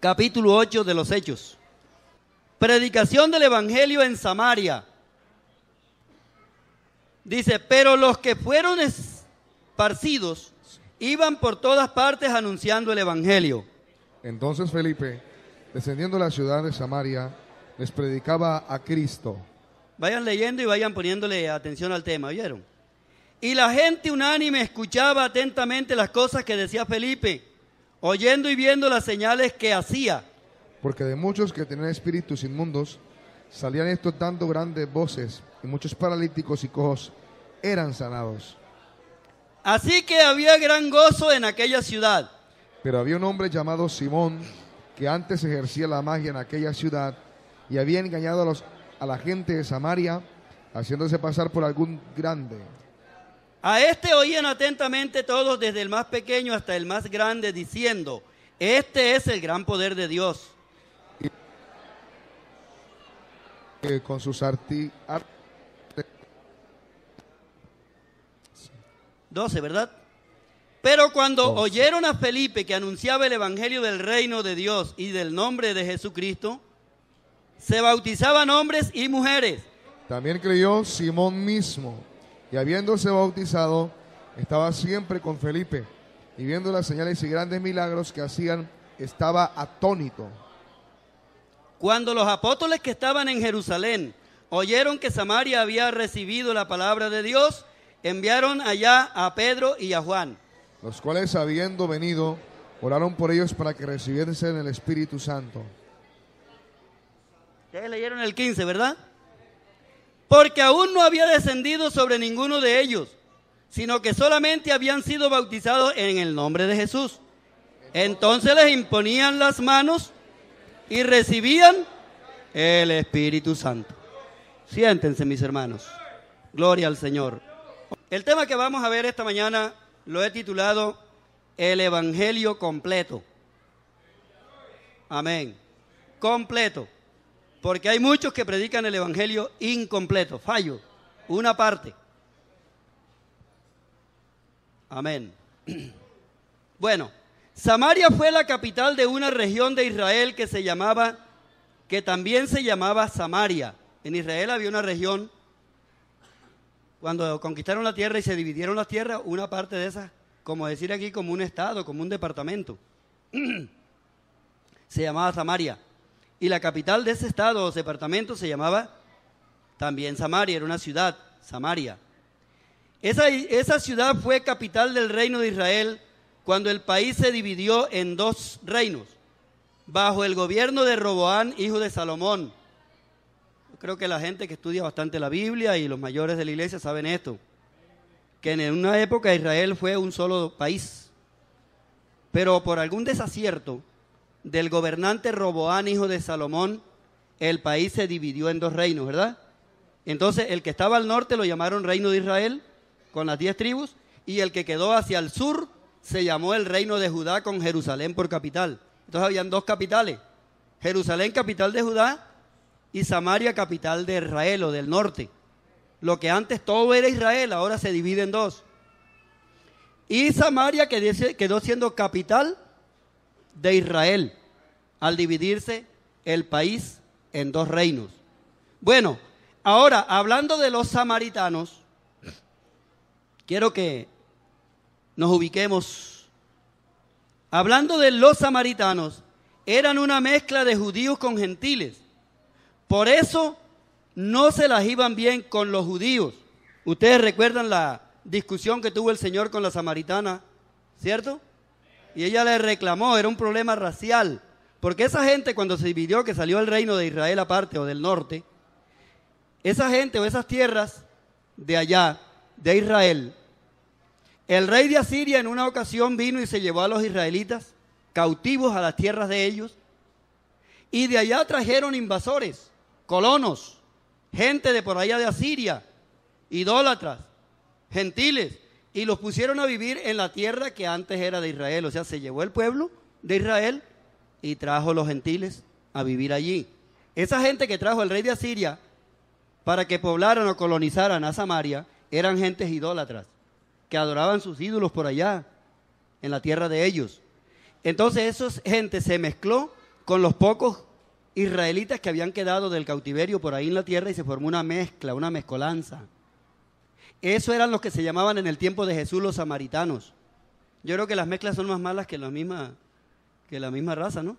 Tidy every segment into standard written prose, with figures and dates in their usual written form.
capítulo 8 de los Hechos. Predicación del Evangelio en Samaria. Dice, pero los que fueron esparcidos iban por todas partes anunciando el Evangelio. Entonces Felipe, descendiendo a la ciudad de Samaria, les predicaba a Cristo. Vayan leyendo y vayan poniéndole atención al tema, ¿oyeron? Y la gente unánime escuchaba atentamente las cosas que decía Felipe, oyendo y viendo las señales que hacía. Porque de muchos que tenían espíritus inmundos, salían estos dando grandes voces, y muchos paralíticos y cojos eran sanados. Así que había gran gozo en aquella ciudad. Pero había un hombre llamado Simón, que antes ejercía la magia en aquella ciudad, y había engañado a la gente de Samaria, haciéndose pasar por algún grande. A este oían atentamente todos, desde el más pequeño hasta el más grande, diciendo, este es el gran poder de Dios. Y con sus 12, ¿verdad? Pero cuando oyeron a Felipe que anunciaba el evangelio del reino de Dios y del nombre de Jesucristo, se bautizaban hombres y mujeres. También creyó Simón mismo, y habiéndose bautizado, estaba siempre con Felipe, y viendo las señales y grandes milagros que hacían, estaba atónito. Cuando los apóstoles que estaban en Jerusalén oyeron que Samaria había recibido la palabra de Dios, enviaron allá a Pedro y a Juan, los cuales, habiendo venido, oraron por ellos para que recibiesen el Espíritu Santo. Ustedes leyeron el 15, ¿verdad? Porque aún no había descendido sobre ninguno de ellos, sino que solamente habían sido bautizados en el nombre de Jesús. Entonces les imponían las manos y recibían el Espíritu Santo. Siéntense, mis hermanos. Gloria al Señor. El tema que vamos a ver esta mañana lo he titulado El Evangelio completo. Amén. Completo. Porque hay muchos que predican el Evangelio incompleto, fallo, una parte. Amén. Bueno, Samaria fue la capital de una región de Israel que también se llamaba Samaria. En Israel había una región, cuando conquistaron la tierra y se dividieron las tierras, una parte de esas, como decir aquí, como un estado, como un departamento, se llamaba Samaria. Y la capital de ese estado o departamento se llamaba también Samaria, era una ciudad, Samaria. Esa ciudad fue capital del reino de Israel cuando el país se dividió en dos reinos, bajo el gobierno de Roboán, hijo de Salomón. Yo creo que la gente que estudia bastante la Biblia y los mayores de la iglesia saben esto, que en una época Israel fue un solo país, pero por algún desacierto del gobernante Roboán, hijo de Salomón, el país se dividió en dos reinos, ¿verdad? Entonces, el que estaba al norte lo llamaron Reino de Israel, con las 10 tribus, y el que quedó hacia el sur se llamó el Reino de Judá, con Jerusalén por capital. Entonces, habían dos capitales, Jerusalén, capital de Judá, y Samaria, capital de Israel, o del norte. Lo que antes todo era Israel, ahora se divide en dos. Y Samaria quedó siendo capital de Israel, al dividirse el país en dos reinos. Bueno, ahora, hablando de los samaritanos, quiero que nos ubiquemos. Hablando de los samaritanos, eran una mezcla de judíos con gentiles. Por eso no se las iban bien con los judíos. Ustedes recuerdan la discusión que tuvo el Señor con la samaritana, ¿cierto? Y ella le reclamó, era un problema racial, porque esa gente cuando se dividió, que salió el reino de Israel aparte o del norte, esa gente o esas tierras de allá, de Israel, el rey de Asiria en una ocasión vino y se llevó a los israelitas cautivos a las tierras de ellos, y de allá trajeron invasores, colonos, gente de por allá de Asiria, idólatras, gentiles, y los pusieron a vivir en la tierra que antes era de Israel. O sea, se llevó el pueblo de Israel y trajo los gentiles a vivir allí. Esa gente que trajo el rey de Asiria para que poblaran o colonizaran a Samaria, eran gentes idólatras, que adoraban sus ídolos por allá, en la tierra de ellos. Entonces esa gente se mezcló con los pocos israelitas que habían quedado del cautiverio por ahí en la tierra y se formó una mezcla, una mezcolanza. Eso eran los que se llamaban en el tiempo de Jesús los samaritanos. Yo creo que las mezclas son más malas que la misma raza, ¿no?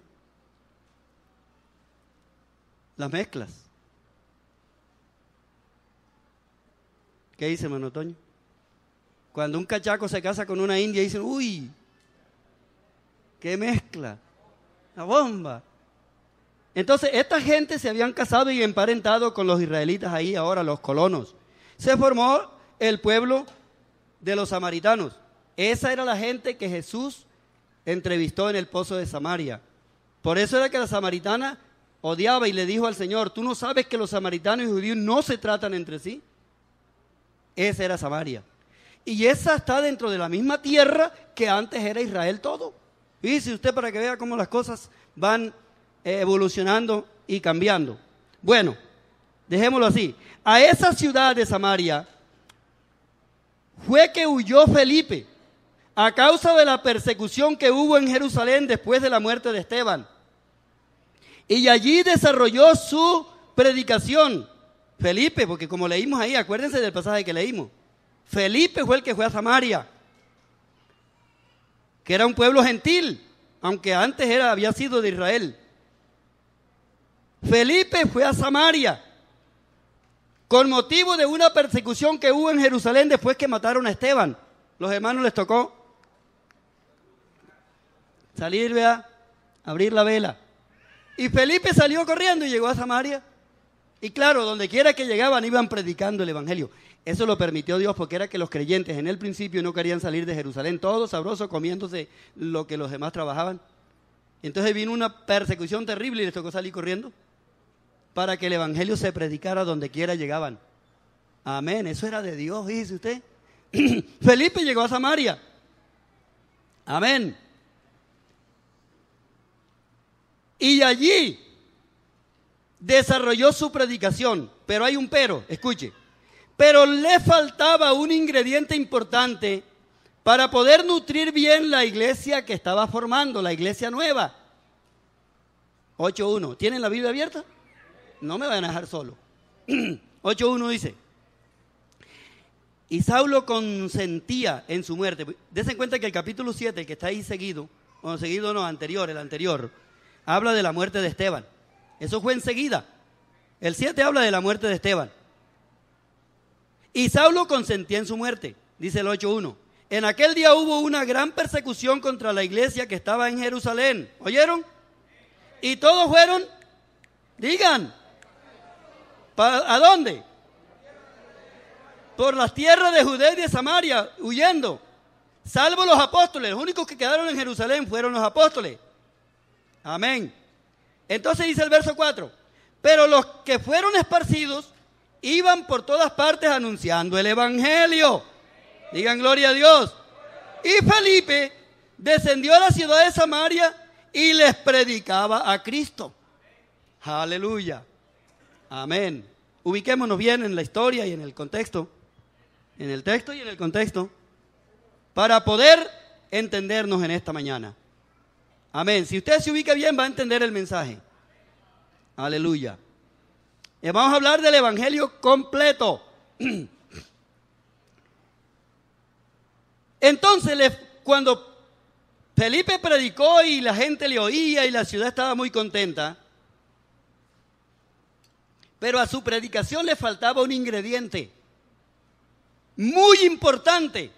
Las mezclas. ¿Qué dice, hermano Toño? Cuando un cachaco se casa con una india dicen, uy, qué mezcla, la bomba. Entonces esta gente se habían casado y emparentado con los israelitas ahí, ahora los colonos. Se formó el pueblo de los samaritanos. Esa era la gente que Jesús entrevistó en el pozo de Samaria. Por eso era que la samaritana odiaba y le dijo al Señor, ¿tú no sabes que los samaritanos y judíos no se tratan entre sí? Esa era Samaria. Y esa está dentro de la misma tierra que antes era Israel todo. Dice usted para que vea cómo las cosas van evolucionando y cambiando. Bueno, dejémoslo así. A esa ciudad de Samaria fue que huyó Felipe a causa de la persecución que hubo en Jerusalén después de la muerte de Esteban. Y allí desarrolló su predicación. Felipe, porque como leímos ahí, acuérdense del pasaje que leímos. Felipe fue el que fue a Samaria, que era un pueblo gentil, aunque antes había sido de Israel. Felipe fue a Samaria con motivo de una persecución que hubo en Jerusalén después que mataron a Esteban. Los hermanos les tocó salir, vea, abrir la vela. Y Felipe salió corriendo y llegó a Samaria. Y claro, donde quiera que llegaban iban predicando el evangelio. Eso lo permitió Dios porque era que los creyentes en el principio no querían salir de Jerusalén, todos sabrosos comiéndose lo que los demás trabajaban. Entonces vino una persecución terrible y les tocó salir corriendo para que el evangelio se predicara donde quiera llegaban. Amén, eso era de Dios, dice usted. Felipe llegó a Samaria. Amén. Y allí desarrolló su predicación, pero hay un pero, escuche. Pero le faltaba un ingrediente importante para poder nutrir bien la iglesia que estaba formando, la iglesia nueva. 8.1, ¿tienen la Biblia abierta? No me van a dejar solo. 8.1 dice, y Saulo consentía en su muerte. Dense cuenta que el capítulo 7, el que está ahí seguido, o seguido no, anterior, el anterior, habla de la muerte de Esteban. Eso fue enseguida. El 7 habla de la muerte de Esteban. Y Saulo consentía en su muerte, dice el 8.1. En aquel día hubo una gran persecución contra la iglesia que estaba en Jerusalén. ¿Oyeron? Y todos fueron, digan, ¿a dónde? Por las tierras de Judea y de Samaria, huyendo. Salvo los apóstoles, los únicos que quedaron en Jerusalén fueron los apóstoles. Amén. Entonces dice el verso 4, pero los que fueron esparcidos iban por todas partes anunciando el evangelio. Digan gloria a Dios. Y Felipe descendió a la ciudad de Samaria y les predicaba a Cristo. Aleluya. Amén. Ubiquémonos bien en la historia y en el contexto. En el texto y en el contexto. Para poder entendernos en esta mañana. Amén. Si usted se ubica bien va a entender el mensaje. Aleluya. Vamos a hablar del evangelio completo. Entonces, cuando Felipe predicó y la gente le oía y la ciudad estaba muy contenta, pero a su predicación le faltaba un ingrediente muy importante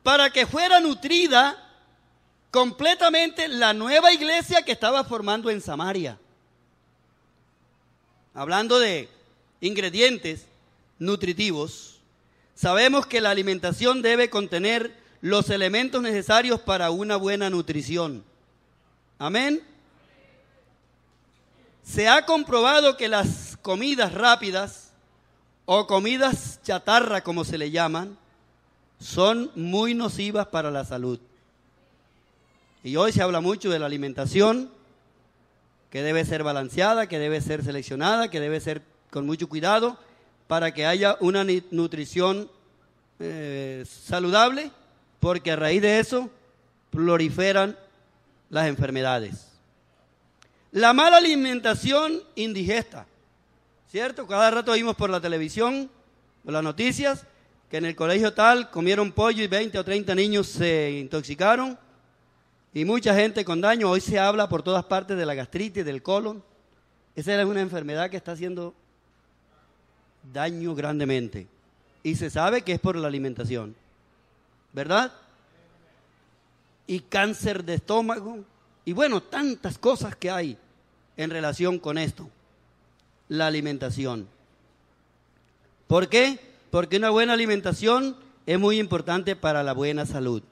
para que fuera nutrida completamente la nueva iglesia que estaba formando en Samaria. Hablando de ingredientes nutritivos, sabemos que la alimentación debe contener los elementos necesarios para una buena nutrición. Amén. Se ha comprobado que las comidas rápidas o comidas chatarra, como se le llaman, son muy nocivas para la salud. Y hoy se habla mucho de la alimentación, que debe ser balanceada, que debe ser seleccionada, que debe ser con mucho cuidado para que haya una nutrición saludable, porque a raíz de eso proliferan las enfermedades. La mala alimentación indigesta, ¿cierto? Cada rato oímos por la televisión, por las noticias, que en el colegio tal comieron pollo y 20 o 30 niños se intoxicaron y mucha gente con daño. Hoy se habla por todas partes de la gastritis, del colon. Esa es una enfermedad que está haciendo daño grandemente y se sabe que es por la alimentación, ¿verdad? Y cáncer de estómago y bueno, tantas cosas que hay en relación con esto, la alimentación. ¿Por qué? Porque una buena alimentación es muy importante para la buena salud.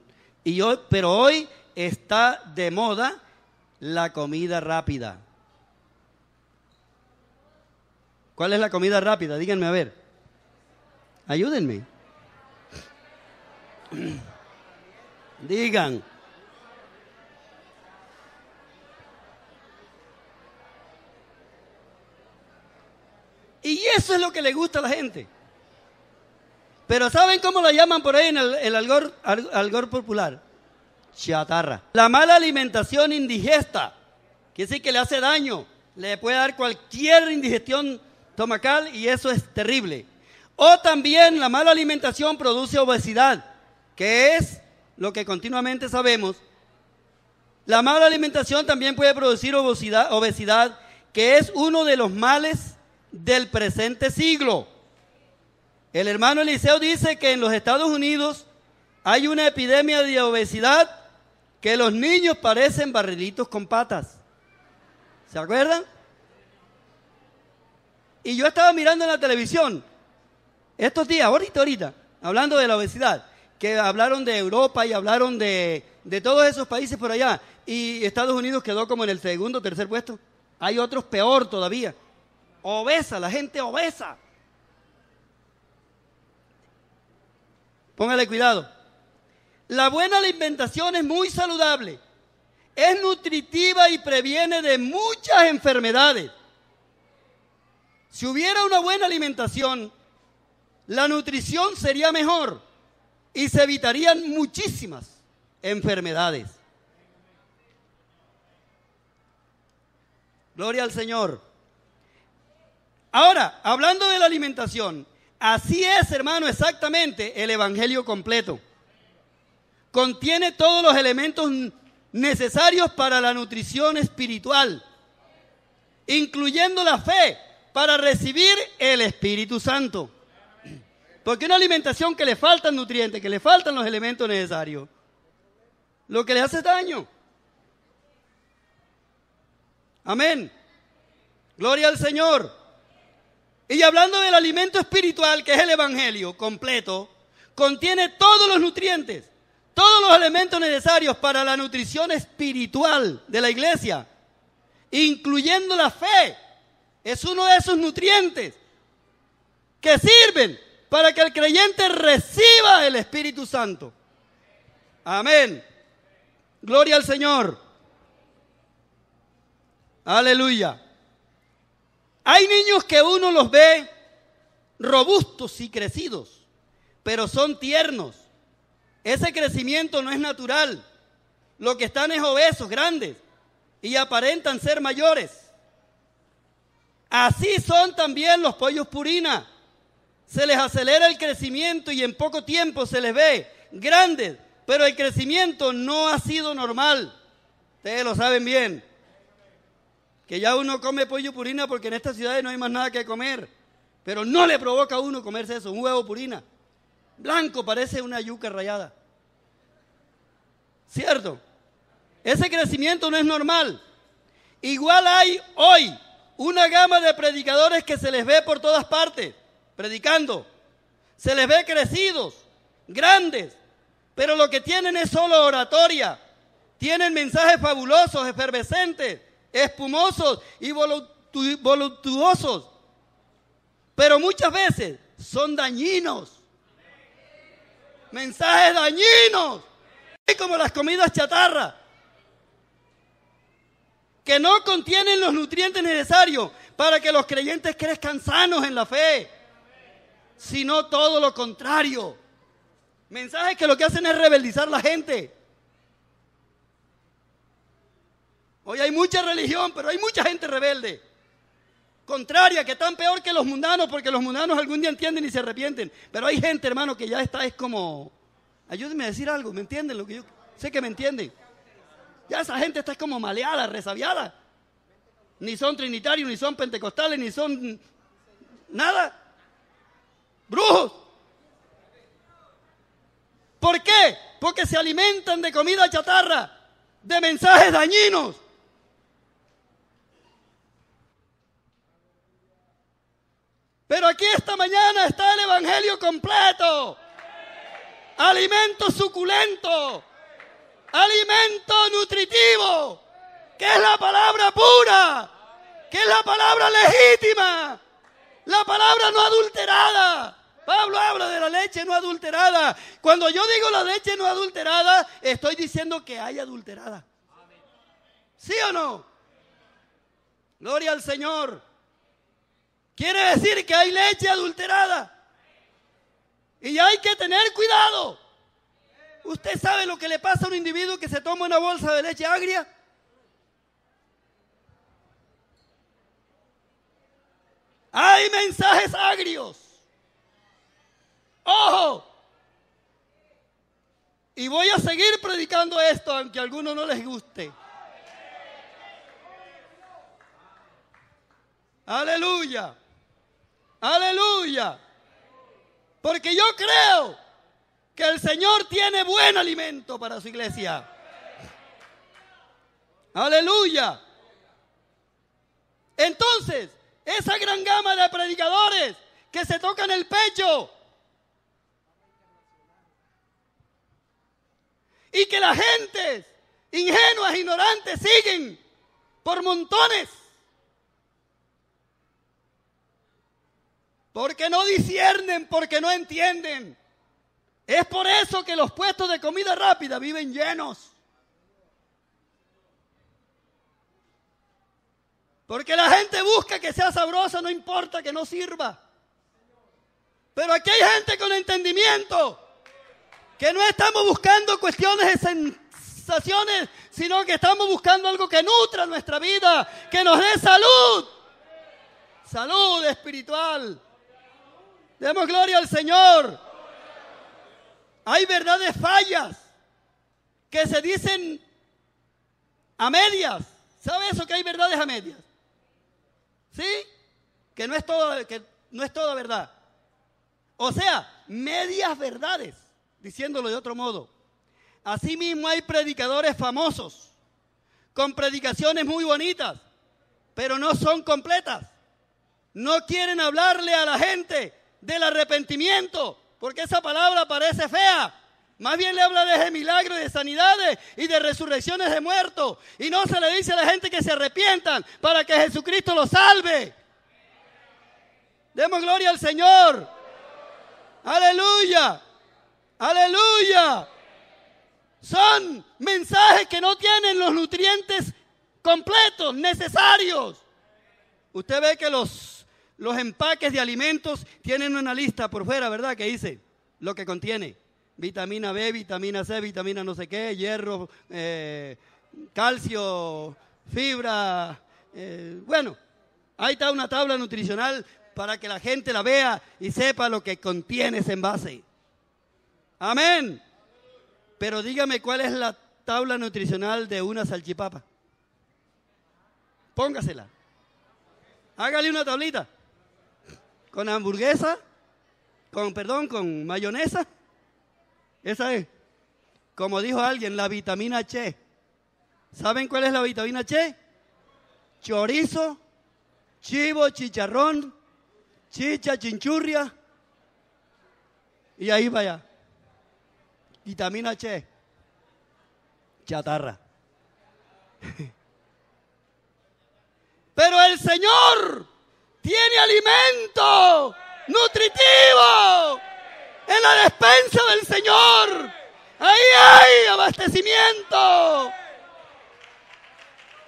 Pero hoy está de moda la comida rápida. ¿Cuál es la comida rápida? Díganme a ver. Ayúdenme. Digan. Y eso es lo que le gusta a la gente. Pero ¿saben cómo la llaman por ahí en el algor popular? Chatarra. La mala alimentación indigesta, quiere decir que le hace daño, le puede dar cualquier indigestión estomacal y eso es terrible. O también la mala alimentación produce obesidad, que es lo que continuamente sabemos. La mala alimentación también puede producir obesidad, que es uno de los males del presente siglo. El hermano Eliseo dice que en los Estados Unidos hay una epidemia de obesidad que los niños parecen barrilitos con patas. ¿Se acuerdan? Y yo estaba mirando en la televisión estos días, ahorita, hablando de la obesidad, que hablaron de Europa y hablaron de todos esos países por allá, y Estados Unidos quedó como en el segundo o tercer puesto. Hay otros peor todavía. Obesa, la gente obesa. Póngale cuidado. La buena alimentación es muy saludable, es nutritiva y previene de muchas enfermedades. Si hubiera una buena alimentación, la nutrición sería mejor y se evitarían muchísimas enfermedades. Gloria al Señor. Ahora, hablando de la alimentación, así es, hermano, exactamente el Evangelio completo. Contiene todos los elementos necesarios para la nutrición espiritual, incluyendo la fe para recibir el Espíritu Santo. Porque una alimentación que le faltan nutrientes, que le faltan los elementos necesarios, lo que le hace es daño. Amén. Gloria al Señor. Y hablando del alimento espiritual, que es el Evangelio completo, contiene todos los nutrientes, todos los elementos necesarios para la nutrición espiritual de la iglesia, incluyendo la fe. Es uno de esos nutrientes que sirven para que el creyente reciba el Espíritu Santo. Amén. Gloria al Señor. Aleluya. Hay niños que uno los ve robustos y crecidos, pero son tiernos. Ese crecimiento no es natural. Lo que están es obesos, grandes, y aparentan ser mayores. Así son también los pollos purina. Se les acelera el crecimiento y en poco tiempo se les ve grandes, pero el crecimiento no ha sido normal. Ustedes lo saben bien. Que ya uno come pollo purina porque en estas ciudades no hay más nada que comer. Pero no le provoca a uno comerse eso, un huevo purina. Blanco, parece una yuca rallada. ¿Cierto? Ese crecimiento no es normal. Igual hay hoy una gama de predicadores que se les ve por todas partes, predicando. Se les ve crecidos, grandes, pero lo que tienen es solo oratoria. Tienen mensajes fabulosos, efervescentes, espumosos y voluptuosos, pero muchas veces son dañinos. Mensajes dañinos, como las comidas chatarra, que no contienen los nutrientes necesarios para que los creyentes crezcan sanos en la fe, sino todo lo contrario. Mensajes que lo que hacen es rebeldizar a la gente. Hoy hay mucha religión, pero hay mucha gente rebelde, contraria, que están peor que los mundanos, porque los mundanos algún día entienden y se arrepienten. Pero hay gente, hermano, que ya está, es como, ayúdenme a decir algo, ¿me entienden lo que yo sé que me entienden? Ya esa gente está como maleada, resabiada. Ni son trinitarios, ni son pentecostales, ni son nada. Brujos. ¿Por qué? Porque se alimentan de comida chatarra, de mensajes dañinos. Pero aquí esta mañana está el evangelio completo. Alimento suculento. Alimento nutritivo. Que es la palabra pura. Que es la palabra legítima. La palabra no adulterada. Pablo habla de la leche no adulterada. Cuando yo digo la leche no adulterada, estoy diciendo que hay adulterada. ¿Sí o no? Gloria al Señor. Quiere decir que hay leche adulterada. Y hay que tener cuidado. ¿Usted sabe lo que le pasa a un individuo que se toma una bolsa de leche agria? Hay mensajes agrios. ¡Ojo! Y voy a seguir predicando esto, aunque a algunos no les guste. Aleluya. Aleluya. Porque yo creo que el Señor tiene buen alimento para su iglesia. Aleluya. Entonces, esa gran gama de predicadores que se tocan el pecho y que la gente ingenuas, ignorantes, siguen por montones. Porque no disciernen, porque no entienden. Es por eso que los puestos de comida rápida viven llenos. Porque la gente busca que sea sabrosa, no importa que no sirva. Pero aquí hay gente con entendimiento, que no estamos buscando cuestiones de sensaciones, sino que estamos buscando algo que nutra nuestra vida, que nos dé salud. Salud espiritual. Demos gloria al Señor. Hay verdades fallas que se dicen a medias. ¿Sabe eso que hay verdades a medias? ¿Sí? Que no es toda verdad. O sea, medias verdades, diciéndolo de otro modo. Asimismo hay predicadores famosos con predicaciones muy bonitas, pero no son completas. No quieren hablarle a la gente del arrepentimiento, porque esa palabra parece fea. Más bien le habla de milagros, de sanidades y de resurrecciones de muertos. Y no se le dice a la gente que se arrepientan para que Jesucristo los salve. Demos gloria al Señor. Aleluya. Aleluya. Son mensajes que no tienen los nutrientes completos, necesarios. Usted ve que los empaques de alimentos tienen una lista por fuera, ¿verdad? Que dice lo que contiene. Vitamina B, vitamina C, vitamina no sé qué, hierro, calcio, fibra. Bueno, ahí está una tabla nutricional para que la gente la vea y sepa lo que contiene ese envase. Amén. Pero dígame cuál es la tabla nutricional de una salchipapa. Póngasela. Hágale una tablita. Con hamburguesa, con mayonesa. Esa es, como dijo alguien, la vitamina Che. ¿Saben cuál es la vitamina Che? Chorizo, chivo, chicharrón, chicha, chinchurria. Y ahí vaya. Vitamina Che. Chatarra. Pero el Señor tiene alimento nutritivo. En la despensa del Señor, ahí hay abastecimiento.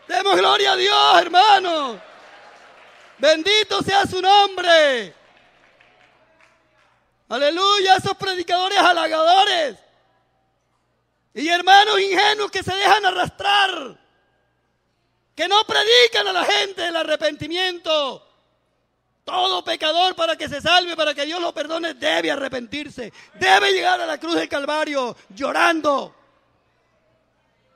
Demos gloria a Dios, hermanos. Bendito sea su nombre. Aleluya, esos predicadores halagadores y hermanos ingenuos que se dejan arrastrar que no predican a la gente el arrepentimiento. Todo pecador, para que se salve, para que Dios lo perdone, debe arrepentirse. Debe llegar a la cruz del Calvario llorando.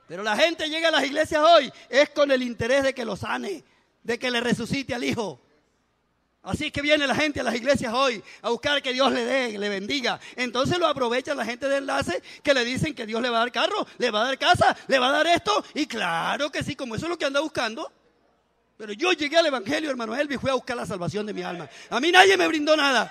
Pero la gente llega a las iglesias hoy es con el interés de que lo sane, de que le resucite al Hijo. Así es que viene la gente a las iglesias hoy a buscar que Dios le dé, le bendiga. Entonces lo aprovecha la gente de enlace que le dicen que Dios le va a dar carro, le va a dar casa, le va a dar esto. Y claro que sí, como eso es lo que anda buscando. Pero yo llegué al evangelio, hermano Elvi, y fui a buscar la salvación de mi alma. A mí nadie me brindó nada.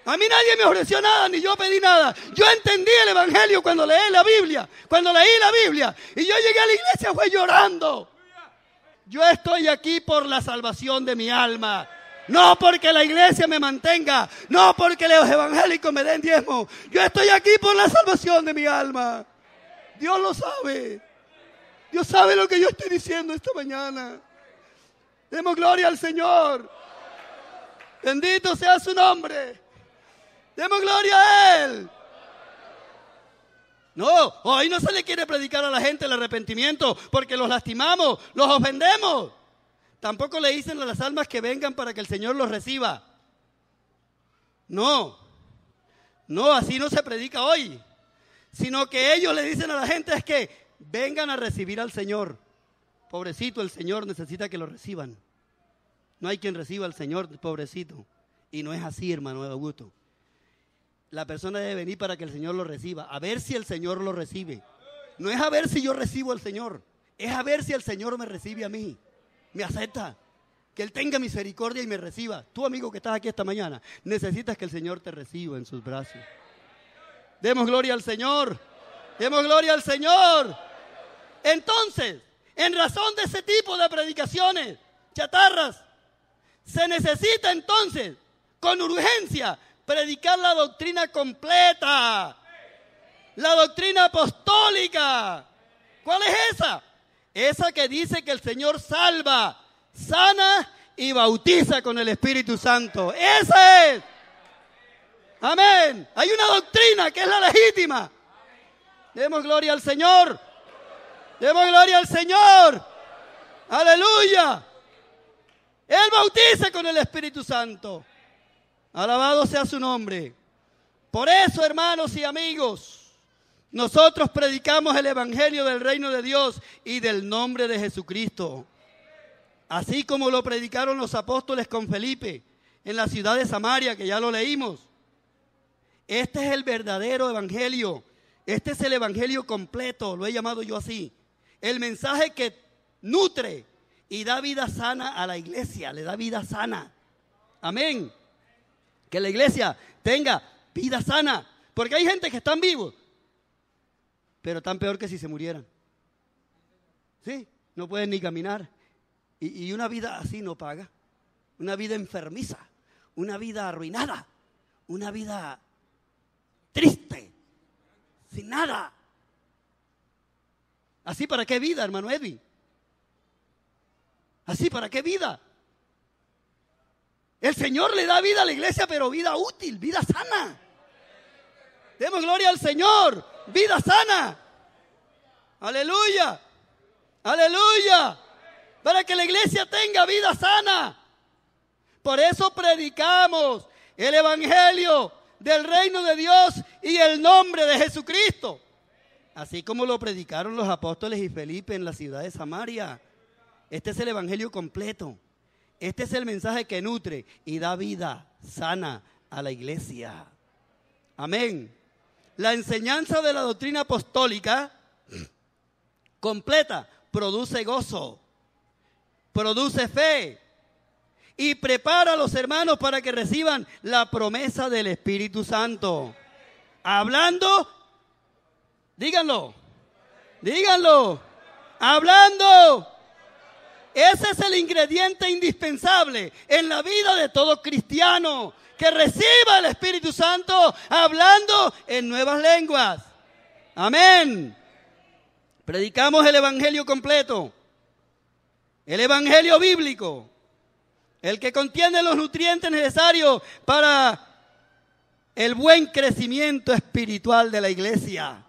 A mí nadie me ofreció nada, ni yo pedí nada. Yo entendí el evangelio cuando leí la Biblia. Cuando leí la Biblia. Y yo llegué a la iglesia, fue llorando. Yo estoy aquí por la salvación de mi alma. No porque la iglesia me mantenga. No porque los evangélicos me den diezmo. Yo estoy aquí por la salvación de mi alma. Dios lo sabe. Dios sabe lo que yo estoy diciendo esta mañana. Demos gloria al Señor. Bendito sea su nombre. Demos gloria a Él. No, hoy no se le quiere predicar a la gente el arrepentimiento porque los lastimamos, los ofendemos. Tampoco le dicen a las almas que vengan para que el Señor los reciba. No, así no se predica hoy. Sino que ellos le dicen a la gente es que vengan a recibir al Señor. Pobrecito, el Señor necesita que lo reciban. No hay quien reciba al Señor, pobrecito. Y no es así, hermano Augusto. La persona debe venir para que el Señor lo reciba. A ver si el Señor lo recibe. No es a ver si yo recibo al Señor. Es a ver si el Señor me recibe a mí. Me acepta. Que Él tenga misericordia y me reciba. Tú, amigo que estás aquí esta mañana, necesitas que el Señor te reciba en sus brazos. Demos gloria al Señor. Demos gloria al Señor. Entonces, en razón de ese tipo de predicaciones chatarras, se necesita entonces, con urgencia, predicar la doctrina completa, la doctrina apostólica. ¿Cuál es esa? Esa que dice que el Señor salva, sana y bautiza con el Espíritu Santo. ¡Esa es! Amén. Hay una doctrina que es la legítima. Demos gloria al Señor. Demos gloria al Señor. Aleluya. Él bautiza con el Espíritu Santo. Alabado sea su nombre. Por eso, hermanos y amigos, nosotros predicamos el evangelio del reino de Dios y del nombre de Jesucristo. Así como lo predicaron los apóstoles con Felipe en la ciudad de Samaria, que ya lo leímos. Este es el verdadero evangelio. Este es el evangelio completo, lo he llamado yo así. El mensaje que nutre y da vida sana a la iglesia, le da vida sana. Amén. Que la iglesia tenga vida sana. Porque hay gente que están vivos, pero están peor que si se murieran. Sí, no pueden ni caminar. Y una vida así no paga. Una vida enfermiza, una vida arruinada, una vida triste, sin nada. ¿Así para qué vida, hermano Edwin? ¿Así para qué vida? El Señor le da vida a la iglesia, pero vida útil, vida sana. Demos gloria al Señor, vida sana. Aleluya, aleluya. Para que la iglesia tenga vida sana. Por eso predicamos el evangelio del reino de Dios y el nombre de Jesucristo. Así como lo predicaron los apóstoles y Felipe en la ciudad de Samaria. Este es el evangelio completo. Este es el mensaje que nutre y da vida sana a la iglesia. Amén. La enseñanza de la doctrina apostólica completa produce gozo, produce fe y prepara a los hermanos para que reciban la promesa del Espíritu Santo. Hablando, díganlo, hablando. Ese es el ingrediente indispensable en la vida de todo cristiano, que reciba el Espíritu Santo hablando en nuevas lenguas. Amén. Predicamos el evangelio completo, el evangelio bíblico, el que contiene los nutrientes necesarios para el buen crecimiento espiritual de la iglesia.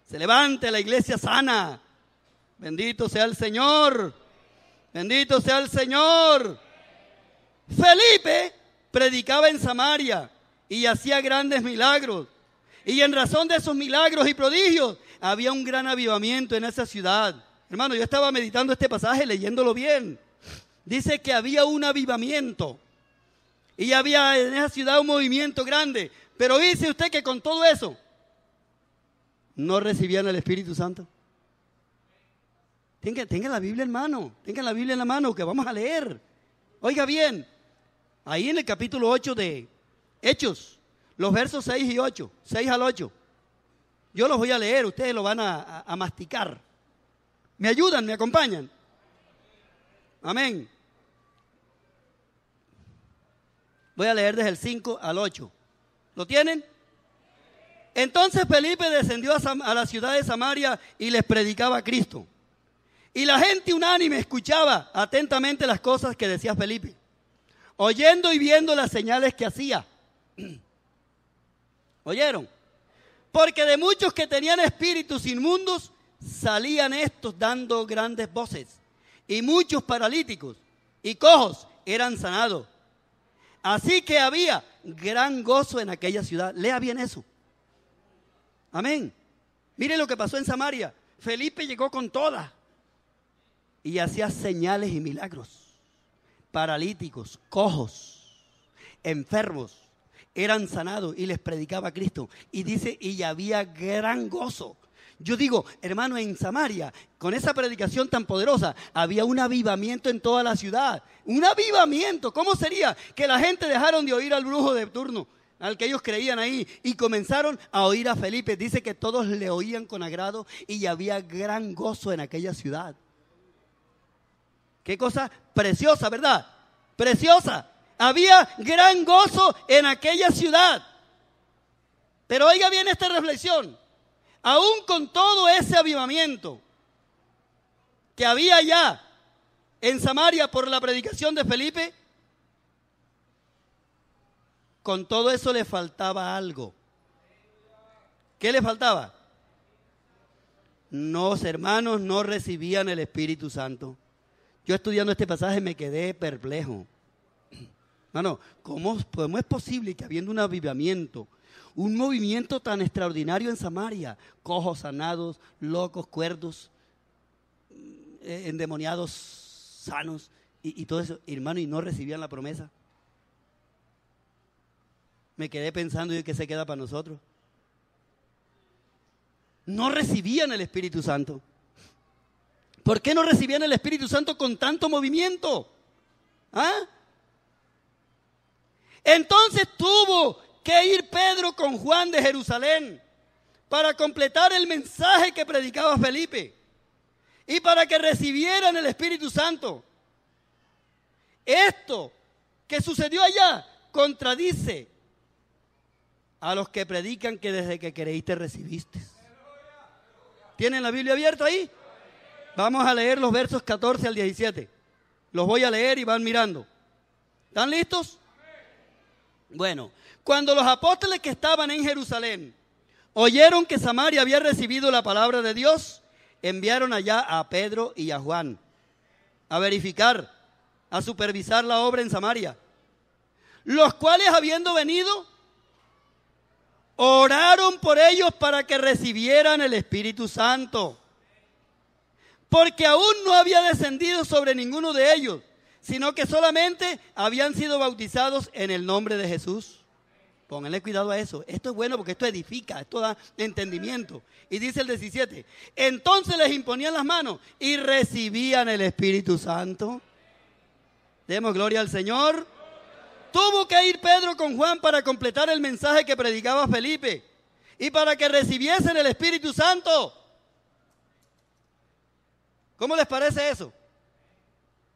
Se levante la iglesia sana. Bendito sea el Señor. Bendito sea el Señor. Felipe predicaba en Samaria y hacía grandes milagros. Y en razón de esos milagros y prodigios, había un gran avivamiento en esa ciudad. Hermano, yo estaba meditando este pasaje, leyéndolo bien. Dice que había un avivamiento. Y había en esa ciudad un movimiento grande. Pero dice usted que con todo eso, no recibían el Espíritu Santo. Tenga la Biblia en mano. Tenga la Biblia en la mano que vamos a leer. Oiga bien, ahí en el capítulo 8 de Hechos, los versos 6 y 8, 6 al 8. Yo los voy a leer, ustedes lo van a masticar. ¿Me ayudan? ¿Me acompañan? Amén. Voy a leer desde el 5 al 8. ¿Lo tienen? Entonces Felipe descendió a la ciudad de Samaria y les predicaba a Cristo. Y la gente unánime escuchaba atentamente las cosas que decía Felipe, oyendo y viendo las señales que hacía. ¿Oyeron? Porque de muchos que tenían espíritus inmundos, salían estos dando grandes voces. Y muchos paralíticos y cojos eran sanados. Así que había gran gozo en aquella ciudad. Lea bien eso. Amén. Mire lo que pasó en Samaria. Felipe llegó con todas y hacía señales y milagros. Paralíticos, cojos, enfermos eran sanados y les predicaba a Cristo. Y dice, y había gran gozo. Yo digo, hermano, en Samaria, con esa predicación tan poderosa, había un avivamiento en toda la ciudad. Un avivamiento. ¿Cómo sería que la gente dejaron de oír al brujo de turno, al que ellos creían ahí, y comenzaron a oír a Felipe? Dice que todos le oían con agrado y había gran gozo en aquella ciudad. Qué cosa preciosa, ¿verdad? Preciosa. Había gran gozo en aquella ciudad. Pero oiga bien esta reflexión. Aún con todo ese avivamiento que había ya en Samaria por la predicación de Felipe, con todo eso le faltaba algo. ¿Qué le faltaba? Los hermanos no recibían el Espíritu Santo. Yo estudiando este pasaje me quedé perplejo. Hermano, ¿cómo es posible que habiendo un avivamiento, un movimiento tan extraordinario en Samaria, cojos sanados, locos, cuerdos, endemoniados sanos y todo eso, hermano, y no recibían la promesa? Me quedé pensando, ¿y qué se queda para nosotros? No recibían el Espíritu Santo. ¿Por qué no recibían el Espíritu Santo con tanto movimiento? ¿Ah? Entonces tuvo que ir Pedro con Juan de Jerusalén para completar el mensaje que predicaba Felipe y para que recibieran el Espíritu Santo. Esto que sucedió allá contradice a los que predican que desde que creíste recibiste. ¿Tienen la Biblia abierta ahí? Vamos a leer los versos 14 al 17. Los voy a leer y van mirando. ¿Están listos? Bueno, cuando los apóstoles que estaban en Jerusalén oyeron que Samaria había recibido la palabra de Dios, enviaron allá a Pedro y a Juan a verificar, a supervisar la obra en Samaria, los cuales, habiendo venido, oraron por ellos para que recibieran el Espíritu Santo, porque aún no había descendido sobre ninguno de ellos, sino que solamente habían sido bautizados en el nombre de Jesús. Pónganle cuidado a eso. Esto es bueno porque esto edifica, esto da entendimiento. Y dice el 17, entonces les imponían las manos y recibían el Espíritu Santo. Demos gloria al Señor. Tuvo que ir Pedro con Juan para completar el mensaje que predicaba Felipe y para que recibiesen el Espíritu Santo. ¿Cómo les parece eso?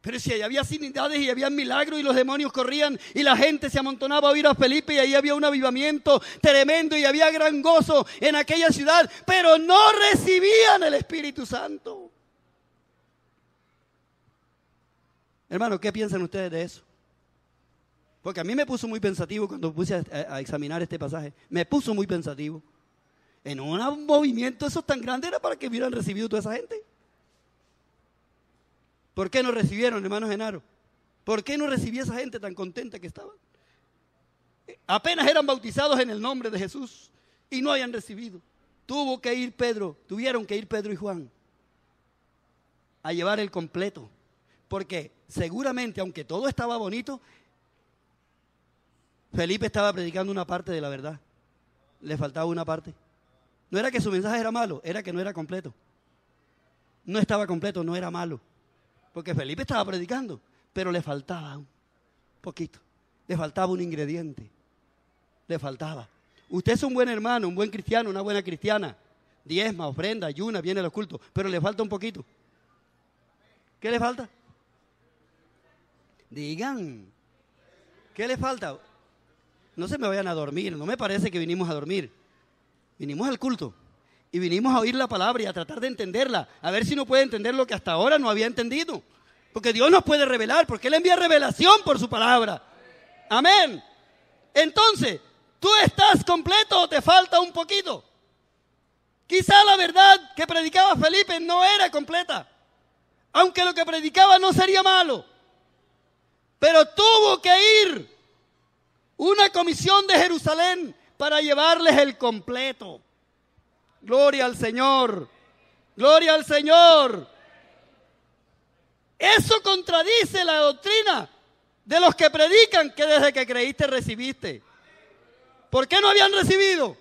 Pero si ahí había sanidades y había milagros y los demonios corrían y la gente se amontonaba a oír a Felipe y ahí había un avivamiento tremendo y había gran gozo en aquella ciudad, pero no recibían el Espíritu Santo. Hermano, ¿qué piensan ustedes de eso? Porque a mí me puso muy pensativo cuando puse a examinar este pasaje. Me puso muy pensativo. En un movimiento eso tan grande era para que hubieran recibido toda esa gente. ¿Por qué no recibieron, hermano Genaro? ¿Por qué no recibía esa gente tan contenta que estaban? Apenas eran bautizados en el nombre de Jesús y no hayan recibido. Tuvieron que ir Pedro y Juan a llevar el completo. Porque seguramente, aunque todo estaba bonito, Felipe estaba predicando una parte de la verdad. Le faltaba una parte. No era que su mensaje era malo, era que no era completo. No estaba completo, no era malo. Porque Felipe estaba predicando, pero le faltaba un poquito. Le faltaba un ingrediente. Le faltaba. Usted es un buen hermano, un buen cristiano, una buena cristiana. Diezma, ofrenda, ayuna, viene a los cultos, pero le falta un poquito. ¿Qué le falta? Digan. ¿Qué le falta? No se me vayan a dormir, no me parece que vinimos a dormir. Vinimos al culto y vinimos a oír la palabra y a tratar de entenderla, a ver si no puede entender lo que hasta ahora no había entendido. Porque Dios nos puede revelar, porque Él envía revelación por su palabra. Amén. Entonces, ¿tú estás completo o te falta un poquito? Quizá la verdad que predicaba Felipe no era completa, aunque lo que predicaba no sería malo. Pero tuvo que ir una comisión de Jerusalén para llevarles el completo. Gloria al Señor. Gloria al Señor. Eso contradice la doctrina de los que predican que desde que creíste recibiste. ¿Por qué no habían recibido?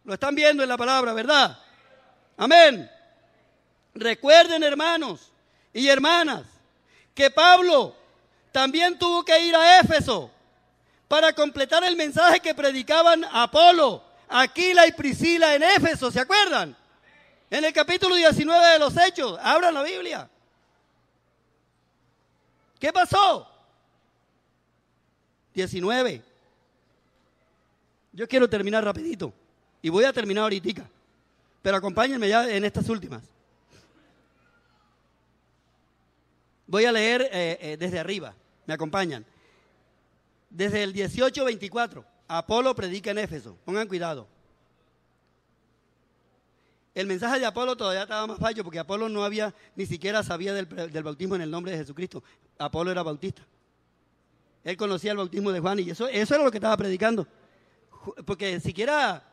Lo están viendo en la palabra, ¿verdad? Amén. Recuerden, hermanos y hermanas, que Pablo también tuvo que ir a Éfeso para completar el mensaje que predicaban Apolo, Aquila y Priscila en Éfeso, ¿se acuerdan? En el capítulo 19 de los Hechos, abran la Biblia. ¿Qué pasó? 19. Yo quiero terminar rapidito y voy a terminar ahorita, pero acompáñenme ya en estas últimas. Voy a leer desde arriba, me acompañan. Desde el 18:24, Apolo predica en Éfeso. Pongan cuidado. El mensaje de Apolo todavía estaba más fallo porque Apolo no había, ni siquiera sabía del bautismo en el nombre de Jesucristo. Apolo era bautista. Él conocía el bautismo de Juan y eso era lo que estaba predicando. Porque siquiera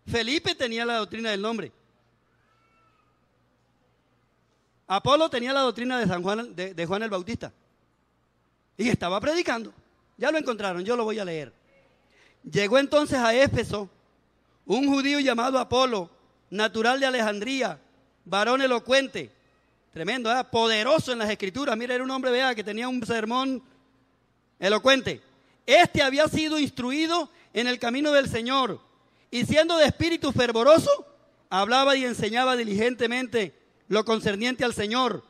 Felipe tenía la doctrina del nombre. Apolo tenía la doctrina de San Juan, de Juan el Bautista. Y estaba predicando. Ya lo encontraron, yo lo voy a leer. Llegó entonces a Éfeso un judío llamado Apolo, natural de Alejandría, varón elocuente, tremendo, poderoso en las escrituras. Mira, era un hombre, vea, que tenía un sermón elocuente. Este había sido instruido en el camino del Señor y siendo de espíritu fervoroso, hablaba y enseñaba diligentemente lo concerniente al Señor,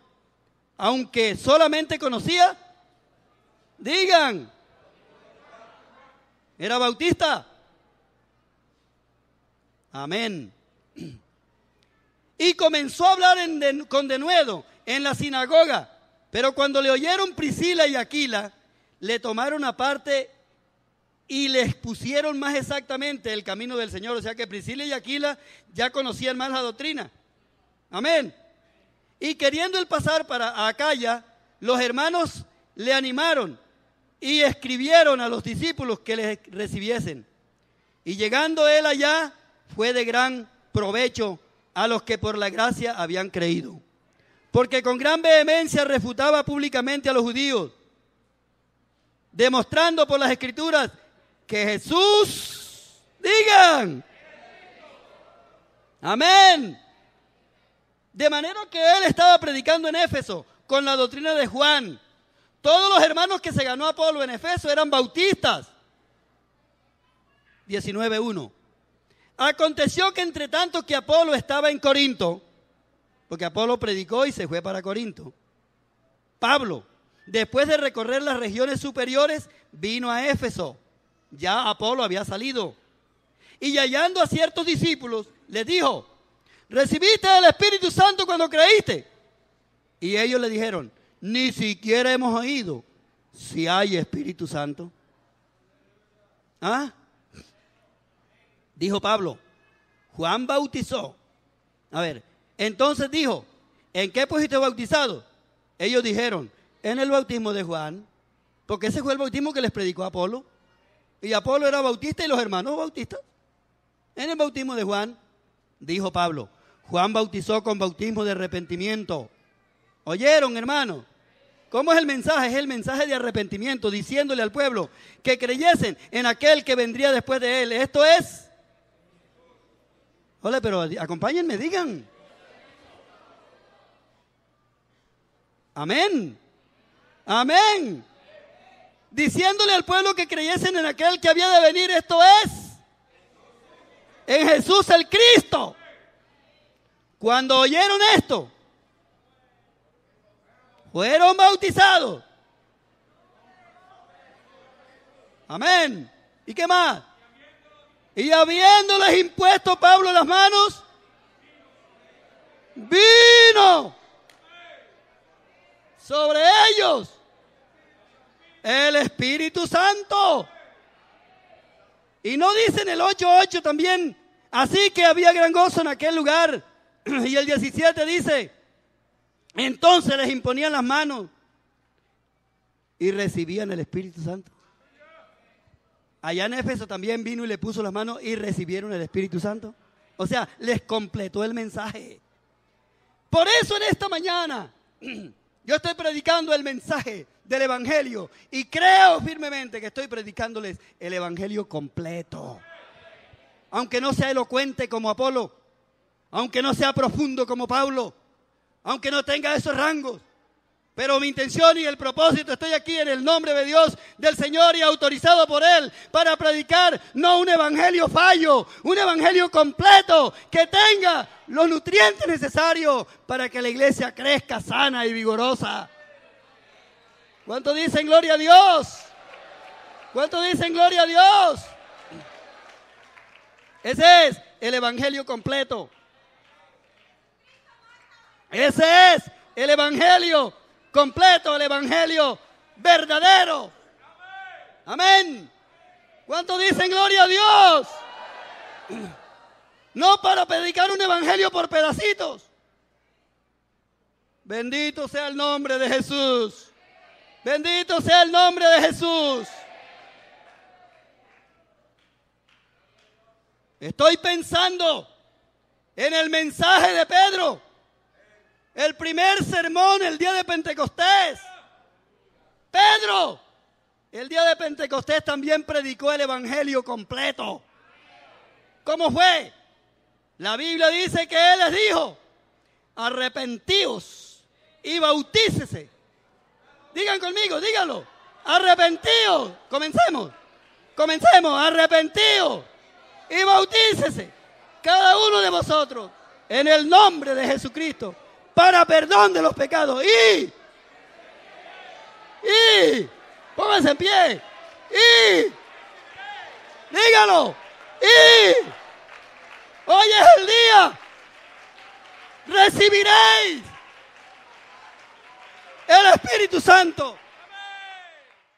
aunque solamente conocía, digan, era bautista. Amén. Y comenzó a hablar con denuedo en la sinagoga, pero cuando le oyeron Priscila y Aquila, le tomaron aparte y le expusieron más exactamente el camino del Señor. O sea que Priscila y Aquila ya conocían más la doctrina. Amén. Y queriendo él pasar para Acaya, los hermanos le animaron y escribieron a los discípulos que les recibiesen. Y llegando él allá, fue de gran provecho a los que por la gracia habían creído. Porque con gran vehemencia refutaba públicamente a los judíos, demostrando por las escrituras que Jesús, digan, amén. De manera que él estaba predicando en Éfeso con la doctrina de Juan. Todos los hermanos que se ganó Apolo en Éfeso eran bautistas. 19:1. Aconteció que entre tanto que Apolo estaba en Corinto, porque Apolo predicó y se fue para Corinto, Pablo, después de recorrer las regiones superiores, vino a Éfeso. Ya Apolo había salido. Y hallando a ciertos discípulos, les dijo, ¿recibiste el Espíritu Santo cuando creíste? Y ellos le dijeron, ni siquiera hemos oído si hay Espíritu Santo. ¿Ah? Dijo Pablo, Juan bautizó. A ver, entonces dijo, ¿en qué fuiste bautizado? Ellos dijeron, en el bautismo de Juan, porque ese fue el bautismo que les predicó Apolo. Y Apolo era bautista y los hermanos bautistas. En el bautismo de Juan, dijo Pablo, Juan bautizó con bautismo de arrepentimiento. ¿Oyeron, hermano? ¿Cómo es el mensaje? Es el mensaje de arrepentimiento, diciéndole al pueblo que creyesen en aquel que vendría después de él. Esto es... Hola, pero acompáñenme, digan. Amén. Amén. Diciéndole al pueblo que creyesen en aquel que había de venir, esto es, en Jesús el Cristo. Cuando oyeron esto, fueron bautizados. Amén. ¿Y qué más? Y habiéndoles impuesto Pablo las manos, vino sobre ellos el Espíritu Santo. Y no dice en el 8:8 también, así que había gran gozo en aquel lugar. Y el 17 dice, entonces les imponían las manos y recibían el Espíritu Santo. Allá en Éfeso también vino y le puso las manos y recibieron el Espíritu Santo. O sea, les completó el mensaje. Por eso en esta mañana yo estoy predicando el mensaje del Evangelio y creo firmemente que estoy predicándoles el Evangelio completo. Aunque no sea elocuente como Apolo, aunque no sea profundo como Pablo, aunque no tenga esos rangos, pero mi intención y el propósito, estoy aquí en el nombre de Dios, del Señor y autorizado por Él para predicar no un evangelio fallo, un evangelio completo que tenga los nutrientes necesarios para que la iglesia crezca sana y vigorosa. ¿Cuántos dicen gloria a Dios? ¿Cuántos dicen gloria a Dios? Ese es el evangelio completo. Ese es el evangelio completo, el evangelio verdadero. Amén. ¿Cuántos dicen gloria a Dios? No para predicar un evangelio por pedacitos. Bendito sea el nombre de Jesús. Bendito sea el nombre de Jesús. Estoy pensando en el mensaje de Pedro. El primer sermón, el día de Pentecostés. Pedro, el día de Pentecostés también predicó el evangelio completo. ¿Cómo fue? La Biblia dice que él les dijo, arrepentíos y bautícese. Digan conmigo, díganlo. Arrepentíos. Comencemos. Arrepentíos y bautícese cada uno de vosotros en el nombre de Jesucristo para perdón de los pecados. Y pónganse en pie. Dígalo. Hoy es el día. Recibiréis el Espíritu Santo.